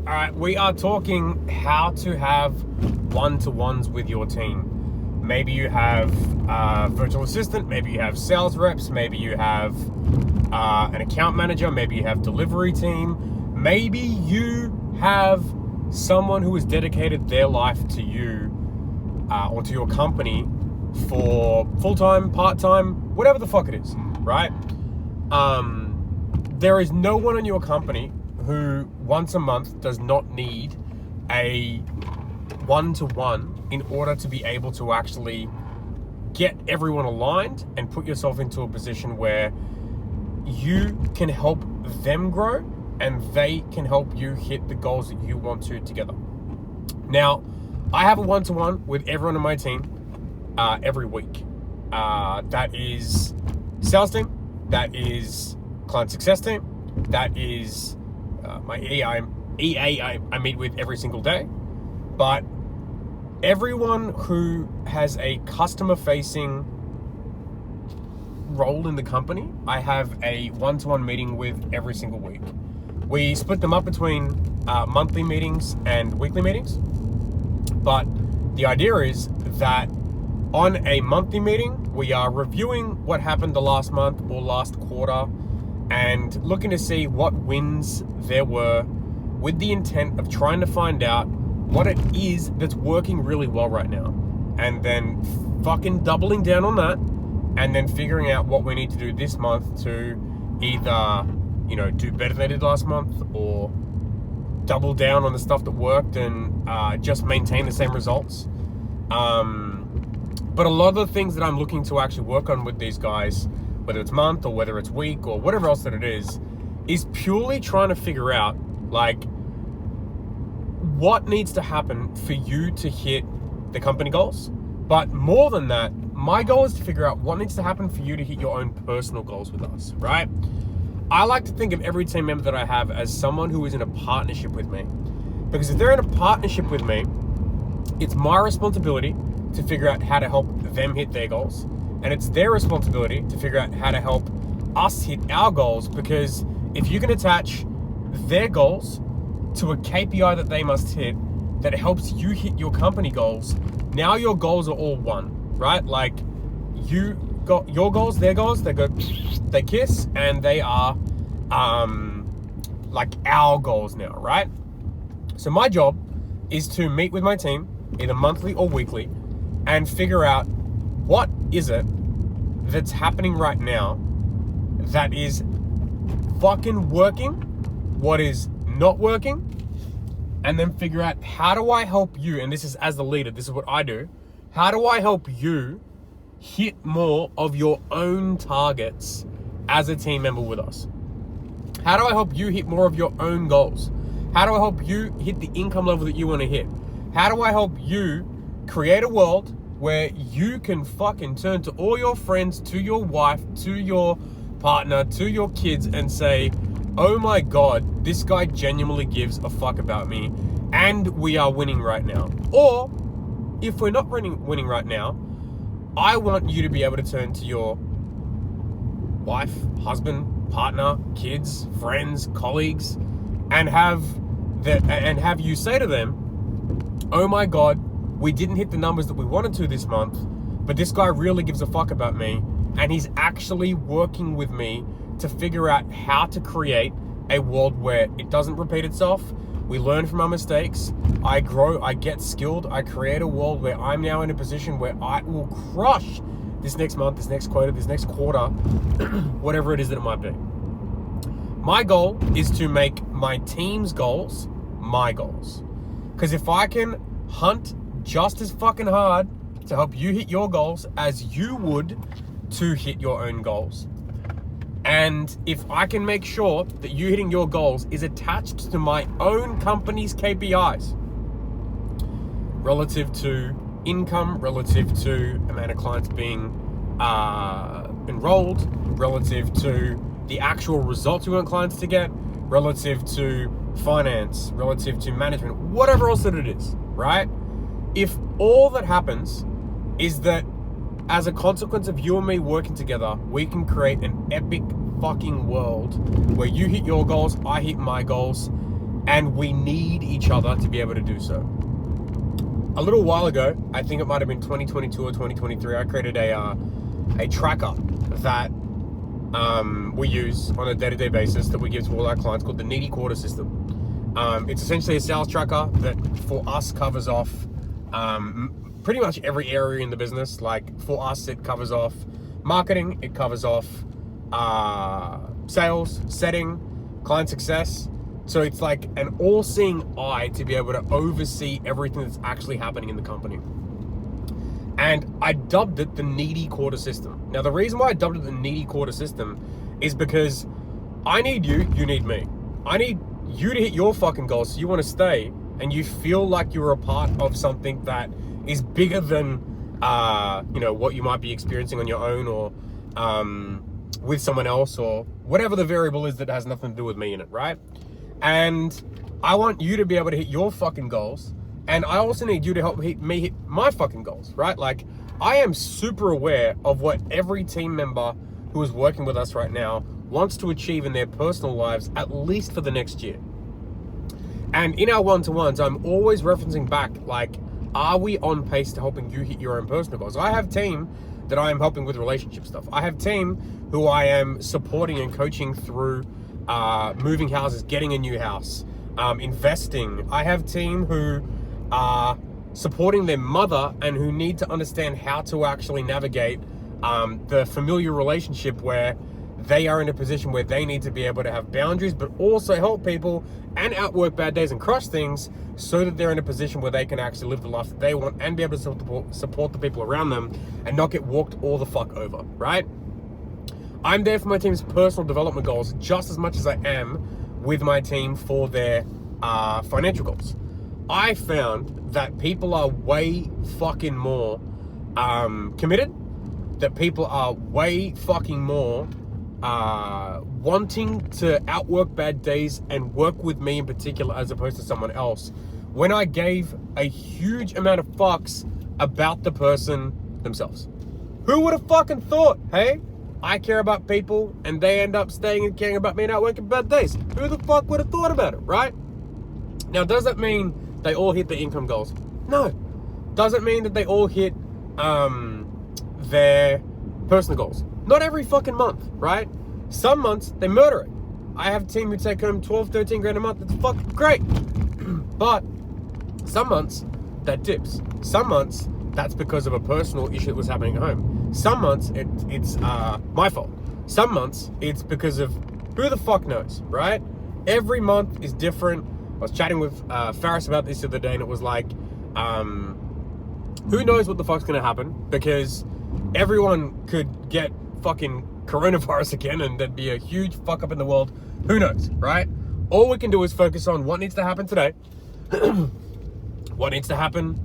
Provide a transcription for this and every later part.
All right, we are talking how to have one-to-ones with your team. Maybe you have a virtual assistant, maybe you have sales reps, maybe you have an account manager, maybe you have delivery team, maybe you have someone who has dedicated their life to you or to your company for full-time, part-time, whatever the fuck it is, right? There is no one in your company who once a month does not need a one-to-one in order to be able to actually get everyone aligned and put yourself into a position where you can help them grow and they can help you hit the goals that you want to together. Now, I have a one-to-one with everyone on my team every week. That is sales team, that is client success team, that is my EA I meet with every single day. But everyone who has a customer-facing role in the company, I have a one-to-one meeting with every single week. We split them up between monthly meetings and weekly meetings. But the idea is that on a monthly meeting, we are reviewing what happened the last month or last quarter and looking to see what wins there were with the intent of trying to find out what it is that's working really well right now. And then fucking doubling down on that and then figuring out what we need to do this month to either, do better than they did last month or double down on the stuff that worked and just maintain the same results. But a lot of the things that I'm looking to actually work on with these guys, whether it's month or whether it's week or whatever else that it is purely trying to figure out what needs to happen for you to hit the company goals. But more than that, my goal is to figure out what needs to happen for you to hit your own personal goals with us, right? I like to think of every team member that I have as someone who is in a partnership with me. Because if they're in a partnership with me, it's my responsibility to figure out how to help them hit their goals. And it's their responsibility to figure out how to help us hit our goals, because if you can attach their goals to a KPI that they must hit that helps you hit your company goals, now your goals are all one, right? Like, you got your goals, their goals, they kiss, and they are like our goals now, right? So my job is to meet with my team either monthly or weekly and figure out what is it that's happening right now that is fucking working, what is not working, and then figure out how do I help you, and this is as the leader, this is what I do, how do I help you hit more of your own targets as a team member with us? How do I help you hit more of your own goals? How do I help you hit the income level that you want to hit? How do I help you create a world where you can fucking turn to all your friends, to your wife, to your partner, to your kids and say, oh my God, this guy genuinely gives a fuck about me and we are winning right now. Or if we're not winning right now, I want you to be able to turn to your wife, husband, partner, kids, friends, colleagues, and have you say to them, oh my God, we didn't hit the numbers that we wanted to this month, but this guy really gives a fuck about me, and he's actually working with me to figure out how to create a world where it doesn't repeat itself. We learn from our mistakes. I grow, I get skilled. I create a world where I'm now in a position where I will crush this next month, this next quota, this next quarter, whatever it is that it might be. My goal is to make my team's goals my goals. Because if I can hunt just as fucking hard to help you hit your goals as you would to hit your own goals, and if I can make sure that you hitting your goals is attached to my own company's KPIs relative to income, relative to amount of clients being enrolled, relative to the actual results we want clients to get, relative to finance, relative to management, whatever else that it is, right? If all that happens is that as a consequence of you and me working together, we can create an epic fucking world where you hit your goals, I hit my goals, and we need each other to be able to do so. A little while ago, I think it might have been 2022 or 2023, I created a tracker that we use on a day-to-day basis that we give to all our clients called the Needy Quarter System. It's essentially a sales tracker that for us covers off pretty much every area in the business. Like for us, it covers off marketing, it covers off sales, setting, client success. So it's like an all-seeing eye to be able to oversee everything that's actually happening in the company. And I dubbed it the Needy Quarter System. Now, the reason why I dubbed it the Needy Quarter System is because I need you, you need me. I need you to hit your fucking goals so you want to stay and you feel like you're a part of something that is bigger than, what you might be experiencing on your own or with someone else or whatever the variable is that has nothing to do with me in it, right? And I want you to be able to hit your fucking goals. And I also need you to help me hit my fucking goals, right? Like, I am super aware of what every team member who is working with us right now wants to achieve in their personal lives, at least for the next year. And in our one-to-ones, I'm always referencing back, like, are we on pace to helping you hit your own personal goals? I have team that I am helping with relationship stuff. I have team who I am supporting and coaching through moving houses, getting a new house, investing. I have team who are supporting their mother and who need to understand how to actually navigate the familiar relationship where they are in a position where they need to be able to have boundaries, but also help people and outwork bad days and crush things so that they're in a position where they can actually live the life that they want and be able to support the people around them and not get walked all the fuck over, right? I'm there for my team's personal development goals just as much as I am with my team for their financial goals. I found that people are way fucking more committed, that people are way fucking more wanting to outwork bad days and work with me in particular as opposed to someone else when I gave a huge amount of fucks about the person themselves. Who would have fucking thought, hey? I care about people and they end up staying and caring about me and outworking bad days. Who the fuck would have thought about it, right? Now, does that mean they all hit their income goals? No. Doesn't mean that they all hit their personal goals. Not every fucking month, right? Some months, they murder it. I have a team who take home 12, 13 grand a month. That's fucking great. But some months, that dips. Some months, that's because of a personal issue that was happening at home. Some months, it's my fault. Some months, it's because of who the fuck knows, right? Every month is different. I was chatting with Faris about this the other day, and it was like, who knows what the fuck's gonna happen? Because everyone could get fucking coronavirus again, and there'd be a huge fuck up in the world. Who knows, right? All we can do is focus on what needs to happen today. What needs to happen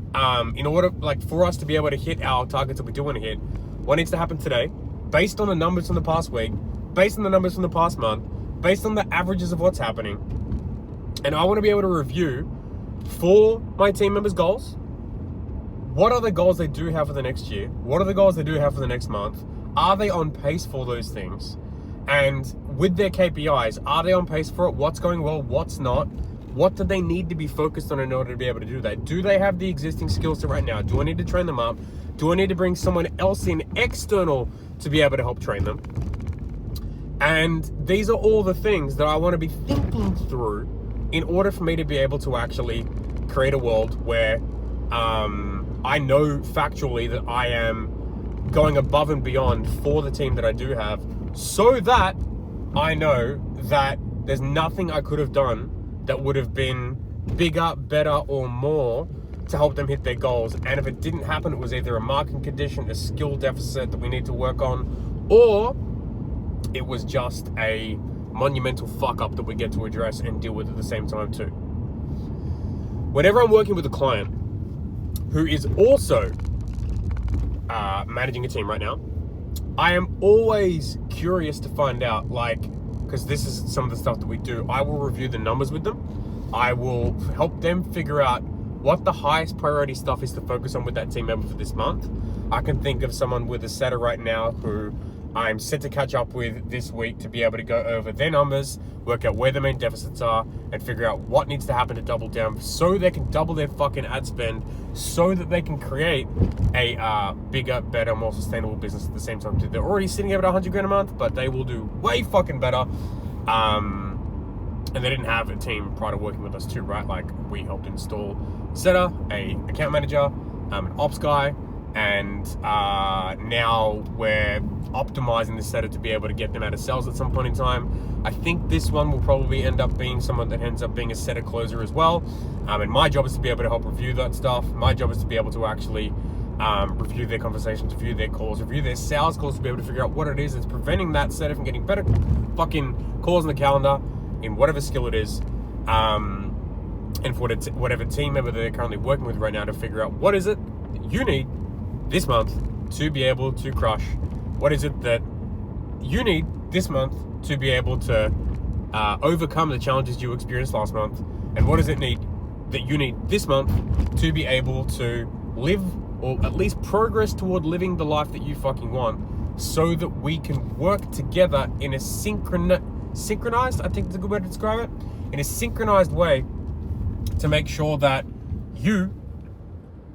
in order, like, for us to be able to hit our targets that we do want to hit. What needs to happen today, based on the numbers from the past week, based on the numbers from the past month, based on the averages of what's happening. And I want to be able to review for my team members' goals. What are the goals they do have for the next year? What are the goals they do have for the next month? Are they on pace for those things? And with their KPIs, are they on pace for it? What's going well? What's not? What do they need to be focused on in order to be able to do that? Do they have the existing skill set right now? Do I need to train them up? Do I need to bring someone else in external to be able to help train them? And these are all the things that I want to be thinking through in order for me to be able to actually create a world where I know factually that I am going above and beyond for the team that I do have, so that I know that there's nothing I could have done that would have been bigger, better, or more to help them hit their goals. And if it didn't happen, it was either a marketing condition, a skill deficit that we need to work on, or it was just a monumental fuck up that we get to address and deal with at the same time too. Whenever I'm working with a client who is also managing a team right now, I am always curious to find out, like, because this is some of the stuff that we do, I will review the numbers with them. I will help them figure out what the highest priority stuff is to focus on with that team member for this month. I can think of someone with a setter right now who I'm set to catch up with this week to be able to go over their numbers, work out where the main deficits are, and figure out what needs to happen to double down so they can double their fucking ad spend so that they can create a bigger, better, more sustainable business at the same time too. They're already sitting at 100 grand a month, but they will do way fucking better. And they didn't have a team prior to working with us too, right? Like, we helped install Setter, a account manager, an ops guy, and now we're optimizing the Setter to be able to get them out of sales at some point in time. I think this one will probably end up being someone that ends up being a Setter closer as well. And my job is to be able to help review that stuff. My job is to be able to actually review their conversations, review their calls, review their sales calls, to be able to figure out what it is that's preventing that Setter from getting better fucking calls on the calendar in whatever skill it is, and for whatever team member they're currently working with right now, to figure out what is it that you need this month to be able to crush. What is it that you need this month to be able to overcome the challenges you experienced last month, and what does it need that you need this month to be able to live, or at least progress toward living the life that you fucking want, so that we can work together in a synchronized, I think is a good way to describe it, in a synchronized way to make sure that you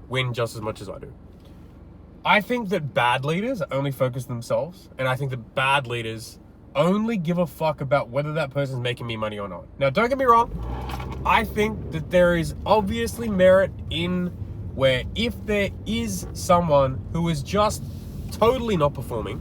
win just as much as I do. I think that bad leaders only focus themselves, and I think that bad leaders only give a fuck about whether that person's making me money or not. Now, don't get me wrong, I think that there is obviously merit in where if there is someone who is just totally not performing,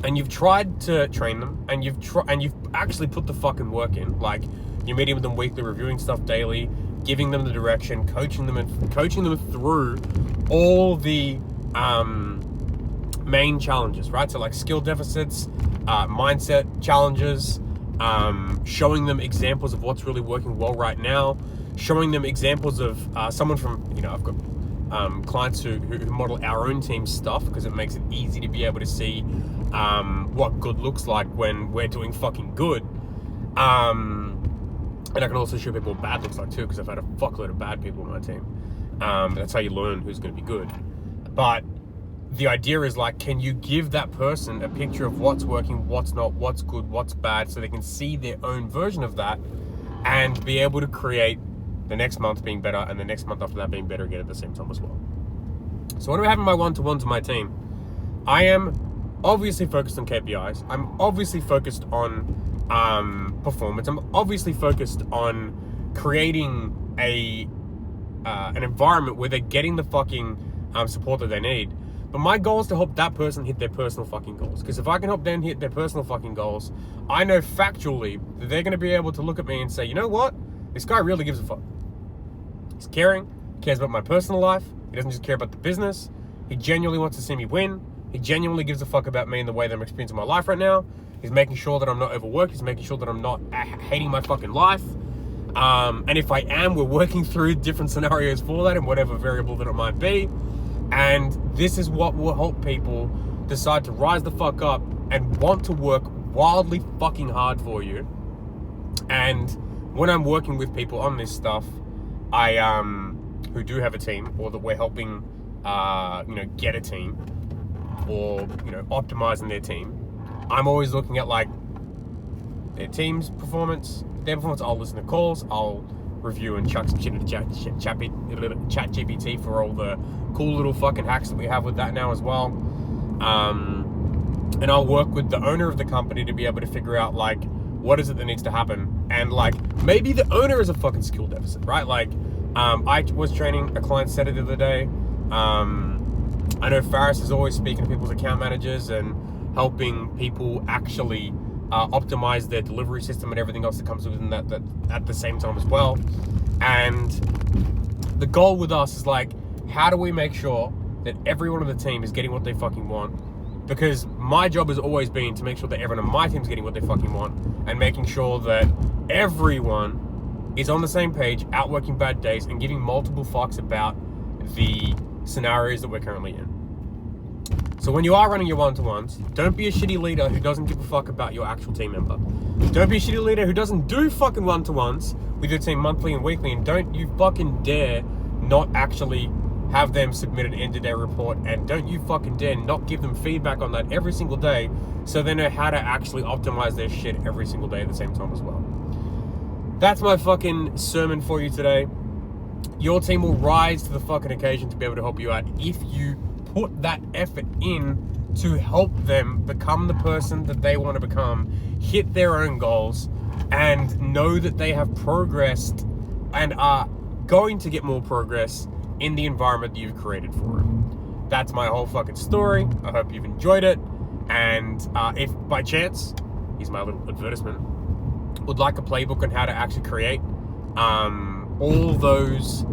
and you've tried to train them, and you've actually put the fucking work in, like you're meeting with them weekly, reviewing stuff daily, giving them the direction, coaching them through all the main challenges, right? So like skill deficits, mindset challenges, showing them examples of what's really working well right now, showing them examples of someone from, I've got clients who model our own team stuff, because it makes it easy to be able to see what good looks like when we're doing fucking good. And I can also show people what bad looks like too, because I've had a fuckload of bad people on my team. That's how you learn who's going to be good. But the idea is, like, can you give that person a picture of what's working, what's not, what's good, what's bad, so they can see their own version of that and be able to create the next month being better and the next month after that being better again at the same time as well. So when I'm having my one-to-ones with my team, I am obviously focused on KPIs. I'm obviously focused on performance. I'm obviously focused on creating an environment where they're getting the fucking support that they need. But my goal is to help that person hit their personal fucking goals. Because if I can help them hit their personal fucking goals, I know factually that they're going to be able to look at me and say, you know what? This guy really gives a fuck. He's caring, cares about my personal life. He doesn't just care about the business. He genuinely wants to see me win. He genuinely gives a fuck about me and the way that I'm experiencing my life right now. He's making sure that I'm not overworked. He's making sure that I'm not hating my fucking life. And if I am, we're working through different scenarios for that and whatever variable that it might be. And this is what will help people decide to rise the fuck up and want to work wildly fucking hard for you. And when I'm working with people on this stuff, who do have a team, or that we're helping, get a team, or, optimizing their team, I'm always looking at like their team's performance, their performance. I'll listen to calls, I'll review and chuck some shit into chat GPT for all the cool little fucking hacks that we have with that now as well. And I'll work with the owner of the company to be able to figure out like, what is it that needs to happen? And like, maybe the owner is a fucking skill deficit, right? Like, I was training a client Setter the other day. I know Faris is always speaking to people's account managers and helping people actually optimize their delivery system and everything else that comes within that at the same time as well. And the goal with us is like, how do we make sure that everyone on the team is getting what they fucking want? Because my job has always been to make sure that everyone on my team is getting what they fucking want, and making sure that everyone is on the same page, outworking bad days, and giving multiple fucks about the scenarios that we're currently in. So when you are running your one-to-ones, don't be a shitty leader who doesn't give a fuck about your actual team member. Don't be a shitty leader who doesn't do fucking one-to-ones with your team monthly and weekly, and don't you fucking dare not actually have them submit an end-of-day report, and don't you fucking dare not give them feedback on that every single day so they know how to actually optimize their shit every single day at the same time as well. That's my fucking sermon for you today. Your team will rise to the fucking occasion to be able to help you out if you put that effort in to help them become the person that they want to become, hit their own goals, and know that they have progressed and are going to get more progress in the environment that you've created for them. That's my whole fucking story. I hope you've enjoyed it. And if by chance, here's my little advertisement, would like a playbook on how to actually create all those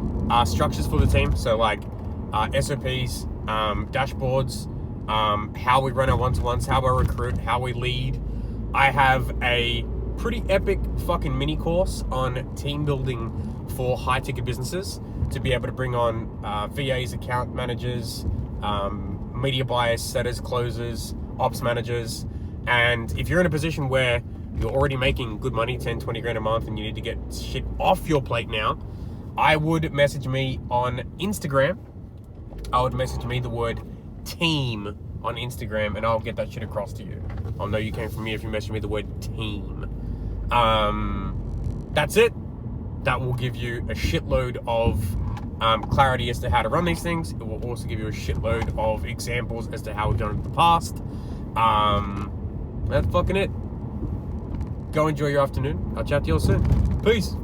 structures for the team, so like SOPs, dashboards, how we run our one-to-ones, how we recruit, how we lead. I have a pretty epic fucking mini course on team building for high-ticket businesses to be able to bring on VAs, account managers, media buyers, setters, closers, ops managers. And if you're in a position where you're already making good money, 10, 20 grand a month, and you need to get shit off your plate now, I would message me on Instagram. I would message me the word team on Instagram, and I'll get that shit across to you. I'll know you came from me if you message me the word team. That's it. That will give you a shitload of clarity as to how to run these things. It will also give you a shitload of examples as to how we've done it in the past. That's fucking it. Go enjoy your afternoon. I'll chat to you all soon. Peace.